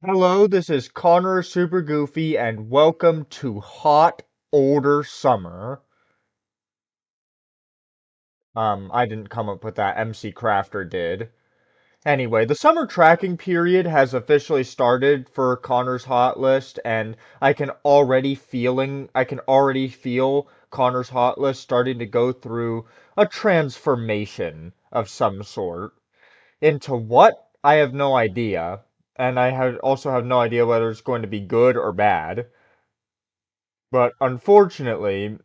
Hello, this is Connor Super Goofy, and welcome to Hot Older Summer. I didn't come up with that, MC Crafter did. Anyway, the summer tracking period has officially started for Connor's Hot List, and I can already feel Connor's Hot List starting to go through a transformation of some sort. Into what? I have no idea. And also have no idea whether it's going to be good or bad. But unfortunately,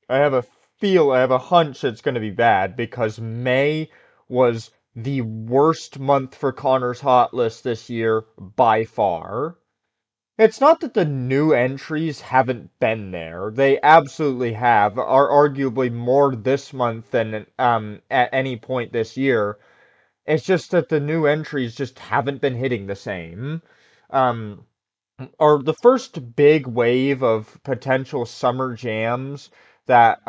I have a hunch it's going to be bad because May was the worst month for Connor's Hot List this year by far. It's not that the new entries haven't been there. They absolutely have, are arguably more this month than at any point this year. It's just that the new entries just haven't been hitting the same. Um, or the first big wave of potential summer jams that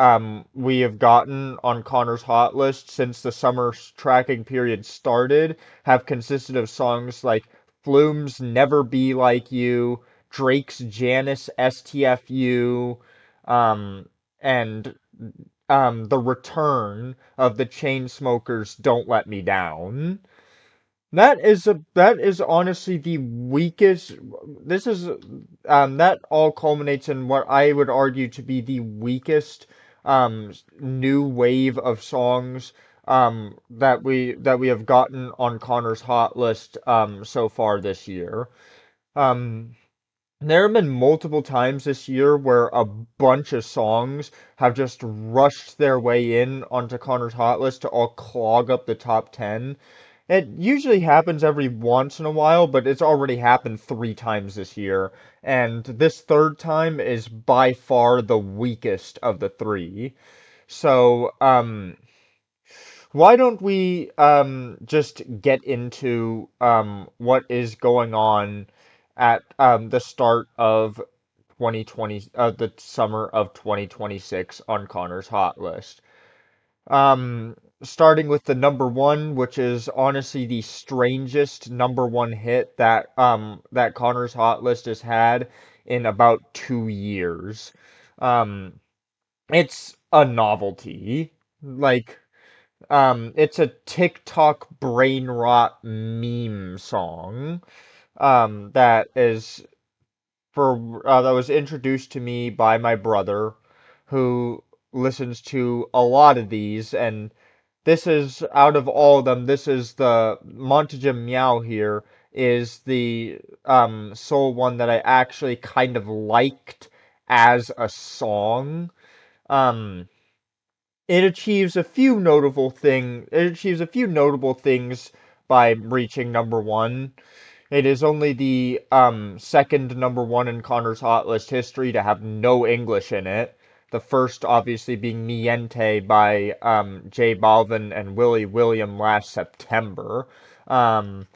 we have gotten on Connor's Hot List since the summer tracking period started have consisted of songs like Flume's Never Be Like You, Drake's Janice STFU, um, and the return of the Chainsmokers' Don't Let Me Down. That is honestly the weakest. This is that all culminates in what I would argue to be the weakest new wave of songs that we have gotten on Connor's Hot List so far this year. Um, there have been multiple times this year where a bunch of songs have just rushed their way in onto Connor's Hot List to all clog up the top 10. It usually happens every once in a while, but it's already happened three times this year, and this third time is by far the weakest of the three. So, why don't we just get into what is going on at the start of 2020, the summer of 2026 on Connor's Hot List. Starting with the number one, which is honestly the strangest number one hit that Connor's Hot List has had in about 2 years. Um, it's a novelty. Like, it's a TikTok brain rot meme song. That was introduced to me by my brother, who listens to a lot of these, and this is out of all of them, this is the Montague Meow here is the sole one that I actually kind of liked as a song. Um, it achieves a few notable things by reaching number one. It is only the second number one in Connor's Hot List history to have no English in it. The first, obviously, being Miente by J Balvin and Willie William last September. Um,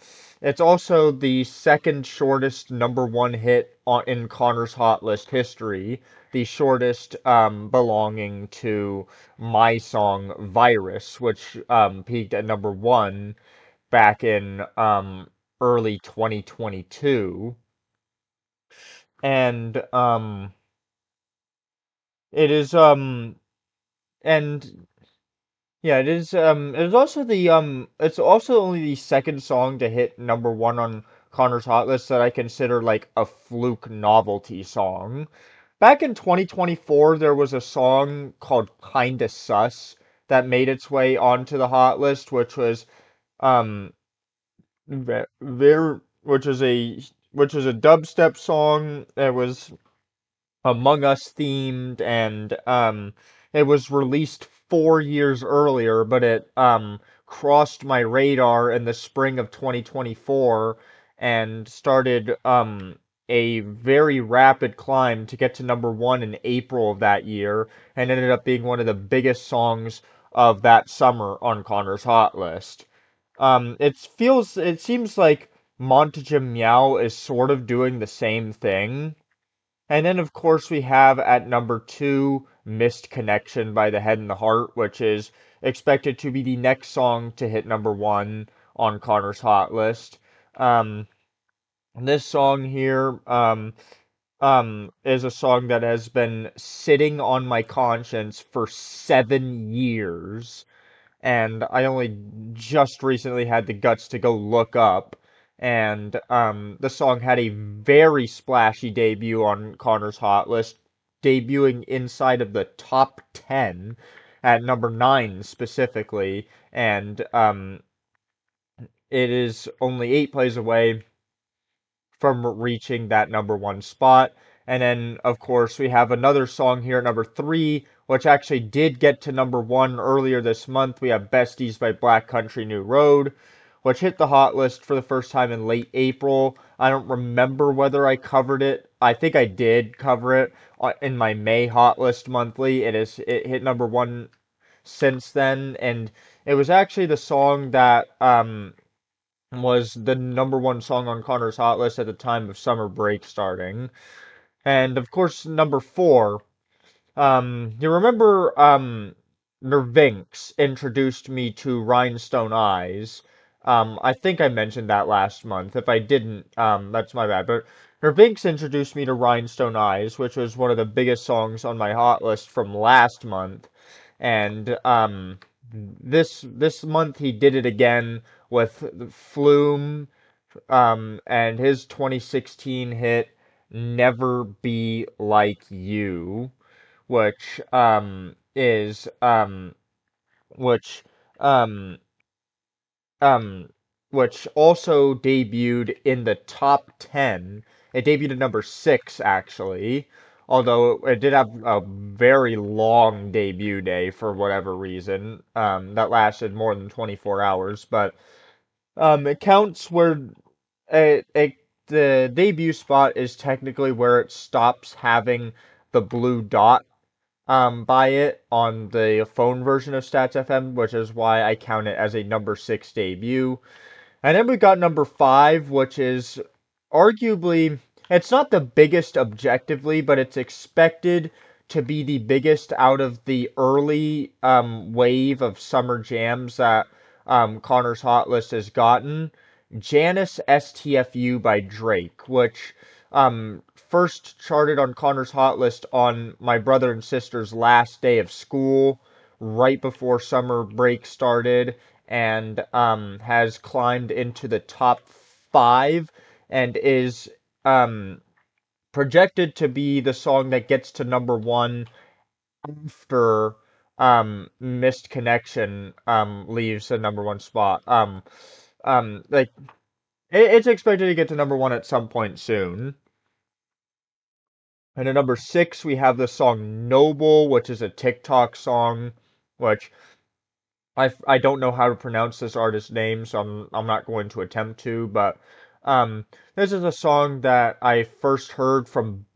it's also the second shortest number one hit in Connor's Hot List history, the shortest belonging to my song Virus, which peaked at number one back in early 2022. And it is and yeah, it is also the it's also only the second song to hit number one on Connor's Hot List that I consider like a fluke novelty song. Back in 2024, there was a song called Kinda Sus that made its way onto the Hot List, which was um there which is a dubstep song. It was Among Us themed, and it was released 4 years earlier, but it crossed my radar in the spring of 2024 and started a very rapid climb to get to number one in April of that year, and ended up being one of the biggest songs of that summer on Connor's Hot List. It seems like Montague Meow is sort of doing the same thing. And then, of course, we have at number two, Missed Connection by The Head and the Heart, which is expected to be the next song to hit number one on Connor's Hot List. Um, This song here, is a song that has been sitting on my conscience for 7 years, and I only just recently had the guts to go look up. And the song had a very splashy debut on Connor's Hot List, debuting inside of the top 10 at number 9 specifically, and it is only 8 plays away from reaching that number 1 spot. And then, of course, we have another song here at number 3, which actually did get to number 1 earlier this month. We have Besties by Black Country New Road, which hit the hot list for the first time in late April. I don't remember whether I covered it. I think I did cover it in my May hot list monthly. It hit number 1 since then, and it was actually the song that was the number 1 song on Connor's Hot List at the time of summer break starting. And of course, number 4. You remember Nervinx introduced me to Rhinestone Eyes. I think I mentioned that last month. If I didn't, that's my bad. But Nervinx introduced me to Rhinestone Eyes, which was one of the biggest songs on my hot list from last month. And this month he did it again with Flume, and his 2016 hit "Never Be Like You," which is which um um which also debuted in the top 10. It debuted at number 6 actually, although it did have a very long debut day for whatever reason that lasted more than 24 hours. But it counts where the debut spot is technically where it stops having the blue dot by it on the phone version of Stats FM, which is why I count it as a number 6 debut. And then we got number 5, which is arguably, it's not the biggest objectively, but it's expected to be the biggest out of the early wave of summer jams that Connor's Hot List has gotten. Janice STFU by Drake, which first charted on Connor's Hot List on my brother and sister's last day of school, right before summer break started, and has climbed into the top 5 and is um, projected to be the song that gets to number 1 after Missed Connection leaves the number 1 spot. Like it's expected to get to number 1 at some point soon. And at number 6, we have the song Noble, which is a TikTok song, which I don't know how to pronounce this artist's name, so I'm not going to attempt to, but um, this is a song that I first heard from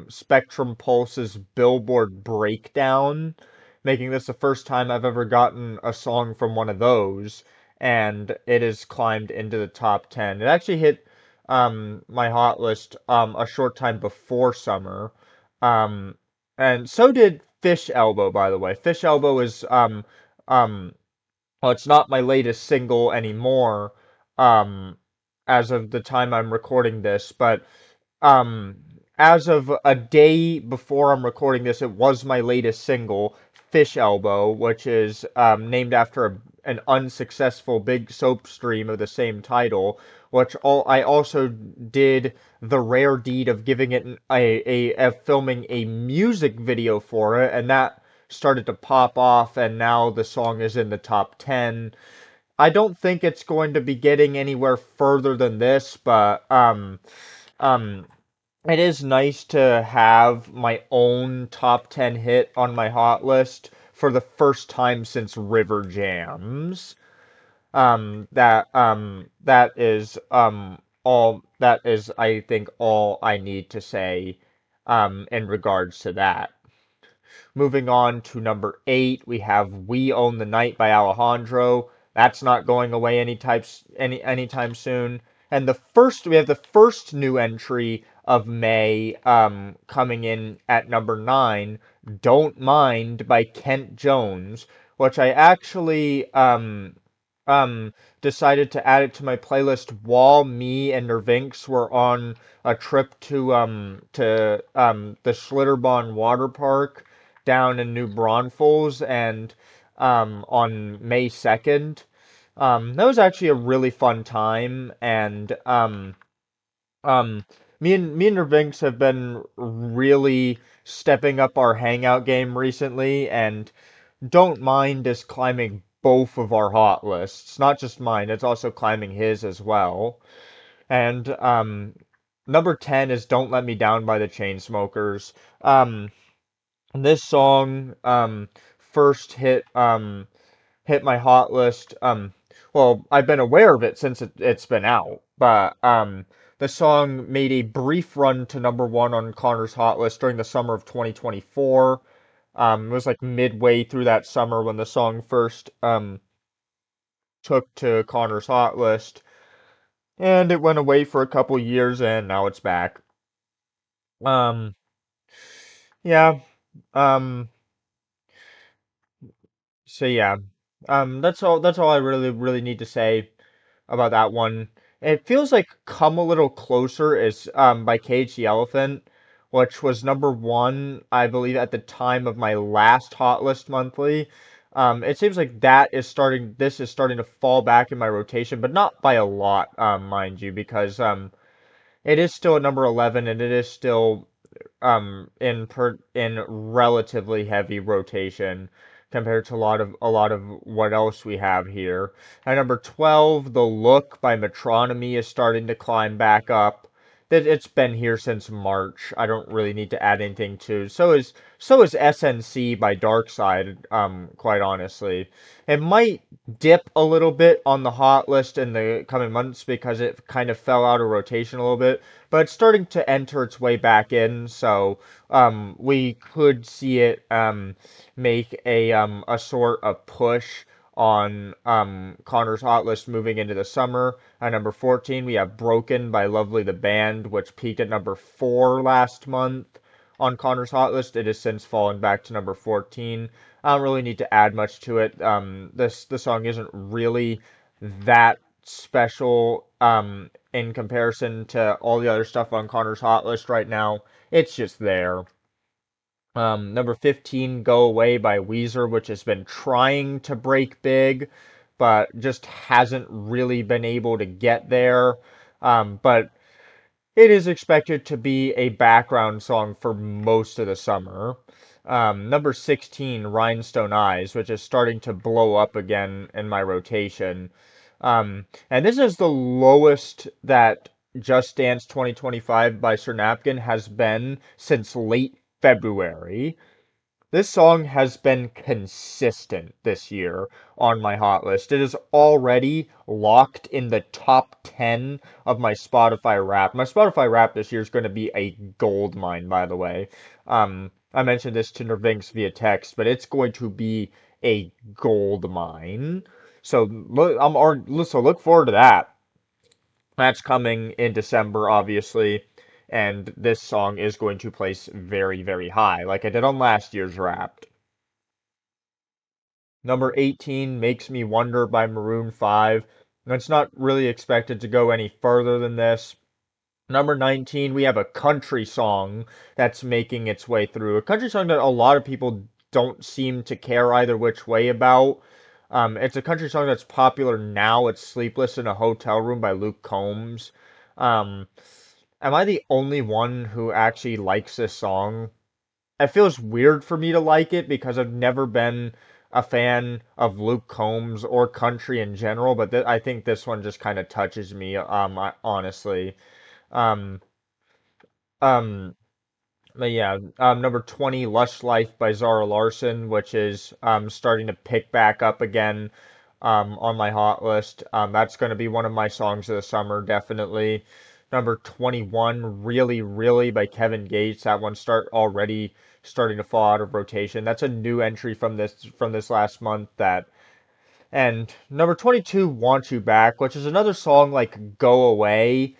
Spectrum Pulse's Billboard Breakdown, making this the first time I've ever gotten a song from one of those, and it has climbed into the top 10. It actually hit my hot list a short time before summer, um, and so did Fish Elbow, by the way. Fish Elbow is um, well, it's not my latest single anymore, um, as of the time I'm recording this, but um, as of a day before I'm recording this, it was my latest single, Fish Elbow, which is named after an unsuccessful big soap stream of the same title, which I also did the rare deed of giving it of filming a music video for it, and that started to pop off, and now the song is in the top 10. I don't think it's going to be getting anywhere further than this, but um, it is nice to have my own top 10 hit on my hot list for the first time since River Jams. That is I think all I need to say in regards to that. Moving on to number 8, we have "We Own the Night" by Alejandro. That's not going away anytime soon. And we have the first new entry of May coming in at number 9, "Don't Mind" by Kent Jones, which I actually um decided to add it to my playlist while me and Nervinx were on a trip to the Schlitterbahn water park down in New Braunfels and on May 2nd. That was actually a really fun time and um me and Nervinx have been really stepping up our hangout game recently and don't mind us climbing both of our hot lists. Not just mine, it's also climbing his as well. And number 10 is Don't Let Me Down by the Chainsmokers. This song first hit my hot list. Well, I've been aware of it since it's been out, but the song made a brief run to number one on Connor's hot list during the summer of 2024. It was like midway through that summer when the song first took to Connor's hot list, and it went away for a couple years, and now it's back. Um, yeah. Um, so yeah. That's all. That's all I really need to say about that one. It feels like Come a Little Closer is by Cage the Elephant, which was number one, I believe, at the time of my last Hot List monthly. It seems like this is starting to fall back in my rotation, but not by a lot, mind you, because it is still at number 11 and it is still in relatively heavy rotation compared to a lot of what else we have here. At number 12, The Look by Metronomy is starting to climb back up. It's been here since March. I don't really need to add anything to. So is SNC by Darkside, quite honestly. It might dip a little bit on the hot list in the coming months because it kind of fell out of rotation a little bit, but it's starting to enter its way back in, so we could see it make a sort of push on Connor's hot list moving into the summer. At number 14, we have Broken by Lovely the Band, which peaked at number 4 last month on Connor's hot list. It has since fallen back to number 14. I don't really need to add much to it. The song isn't really that special in comparison to all the other stuff on Connor's hot list right now. It's just there. Number 15, Go Away by Weezer, which has been trying to break big, but just hasn't really been able to get there. But it is expected to be a background song for most of the summer. Number 16, Rhinestone Eyes, which is starting to blow up again in my rotation. And this is the lowest that Just Dance 2025 by Sir Napkin has been since late February. This song has been consistent this year on my hot list. It is already locked in the top 10 of my Spotify Wrapped. My Spotify Wrapped this year is going to be a gold mine, by the way. I mentioned this to Nervinx via text, but it's going to be a gold mine. So look forward to that. That's coming in December, obviously, and this song is going to place very, very high, like I did on last year's Wrapped. Number 18, Makes Me Wonder by Maroon 5. It's not really expected to go any further than this. Number 19, we have a country song that's making its way through. A country song that a lot of people don't seem to care either which way about. It's a country song that's popular now. It's Sleepless in a Hotel Room by Luke Combs. Um, am I the only one who actually likes this song? It feels weird for me to like it because I've never been a fan of Luke Combs or country in general, but I think this one just kind of touches me, honestly. Um, um, but yeah, number 20, Lush Life by Zara Larsson, which is starting to pick back up again on my hot list. That's going to be one of my songs of the summer, definitely. Number 21, Really, Really by Kevin Gates. That one already starting to fall out of rotation. That's a new entry from this last month that. And number 22, Want You Back, which is another song like Go Away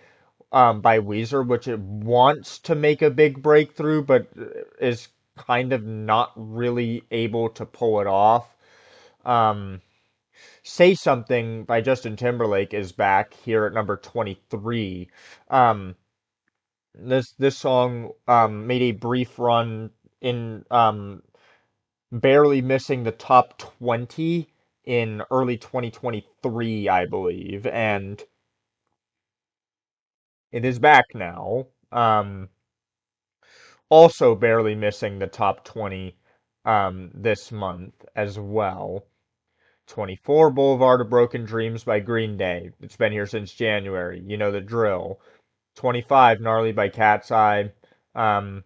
by Weezer, which it wants to make a big breakthrough, but is kind of not really able to pull it off. Um, Say Something by Justin Timberlake is back here at number 23. Um, this song made a brief run in barely missing the top 20 in early 2023, I believe, and it is back now. Also barely missing the top 20 this month as well. 24 Boulevard of Broken Dreams by Green Day. It's been here since January. You know the drill. 25 Gnarly by Cat's Eye. Um,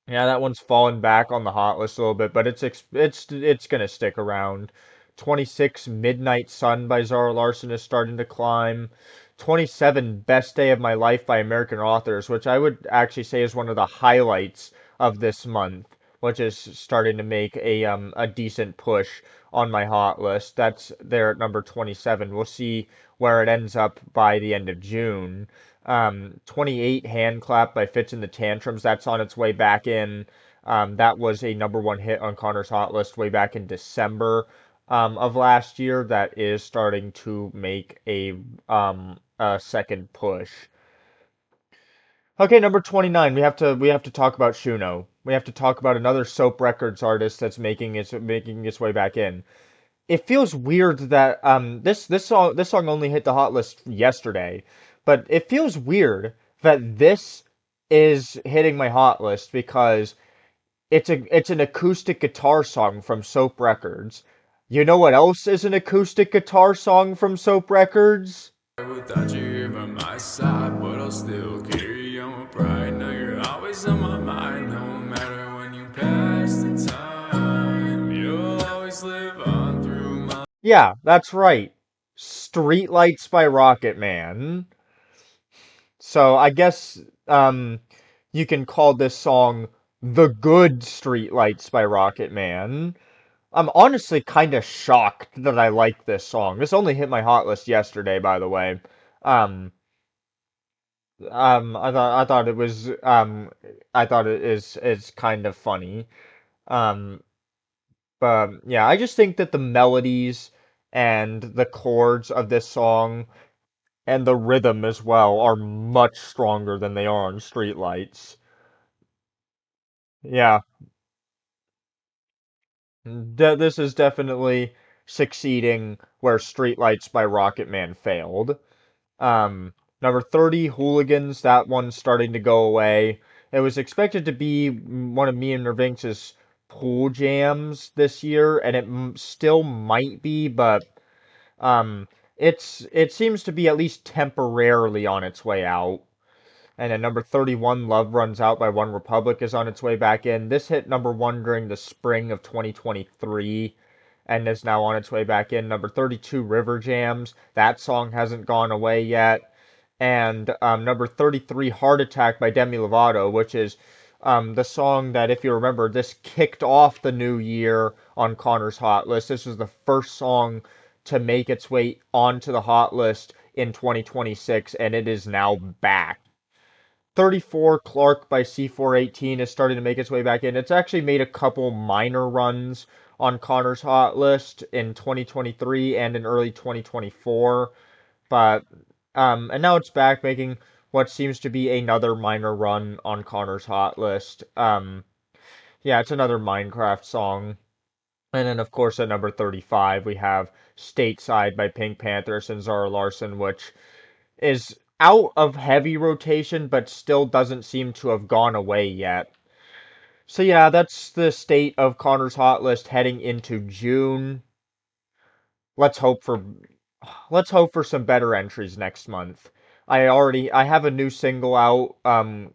Yeah, that one's fallen back on the hot list a little bit, but it's gonna stick around. 26 Midnight Sun by Zara Larsson is starting to climb. 27 Best Day of My Life by American Authors, which I would actually say is one of the highlights of this month, which is starting to make a decent push on my hot list. That's there at number 27. We'll see where it ends up by the end of June. 28 Hand Clap by Fitz and the Tantrums. That's on its way back in. That was a number one hit on Connor's Hot List way back in December of last year. That is starting to make a second push. Okay, number 29. We have to talk about Shuno. We have to talk about another Soap Records artist that's making its way back in. It feels weird that this song only hit the hot list yesterday, but it feels weird that this is hitting my hot list because it's an acoustic guitar song from Soap Records. You know what else is an acoustic guitar song from Soap Records? Without you here by my side, but I'll still carry on with pride. Now you're always on my mind, no matter when you pass the time. You'll always live on through my. Yeah, that's right. Streetlights by Rocket Man. So I guess you can call this song The Good Streetlights by Rocket Man. I'm honestly kind of shocked that I like this song. This only hit my hot list yesterday, by the way. Um, I thought it is kind of funny. Um, but yeah, I just think that the melodies and the chords of this song and the rhythm as well are much stronger than they are on Streetlights. Yeah, this is definitely succeeding where Streetlights by Rocket Man failed. Number 30, Hooligans. That one's starting to go away. It was expected to be one of me and Nervinx's pool jams this year, and it still might be, but um, it seems to be at least temporarily on its way out. And at number 31, Love Runs Out by One Republic is on its way back in. This hit number one during the spring of 2023 and is now on its way back in. Number 32, River Jams. That song hasn't gone away yet. And number 33, Heart Attack by Demi Lovato, which is the song that, if you remember, this kicked off the new year on Connor's Hot List. This was the first song to make its way onto the Hot List in 2026, and it is now back. 34 Clark by C418 is starting to make its way back in. It's actually made a couple minor runs on Connor's Hot List in 2023 and in early 2024, but and now it's back making what seems to be another minor run on Connor's Hot List. Yeah, it's another Minecraft song. And then, of course, at number 35, we have Stateside by Pink Panthers and Zara Larsson, which is out of heavy rotation, but still doesn't seem to have gone away yet. So yeah, that's the state of Connor's Hot List heading into June. Let's hope for let's hope for some better entries next month. I have a new single out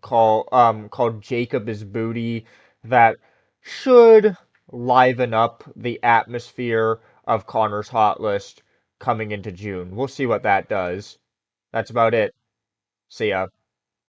called Jacob is Booty that should liven up the atmosphere of Connor's Hot List coming into June. We'll see what that does. That's about it. See ya.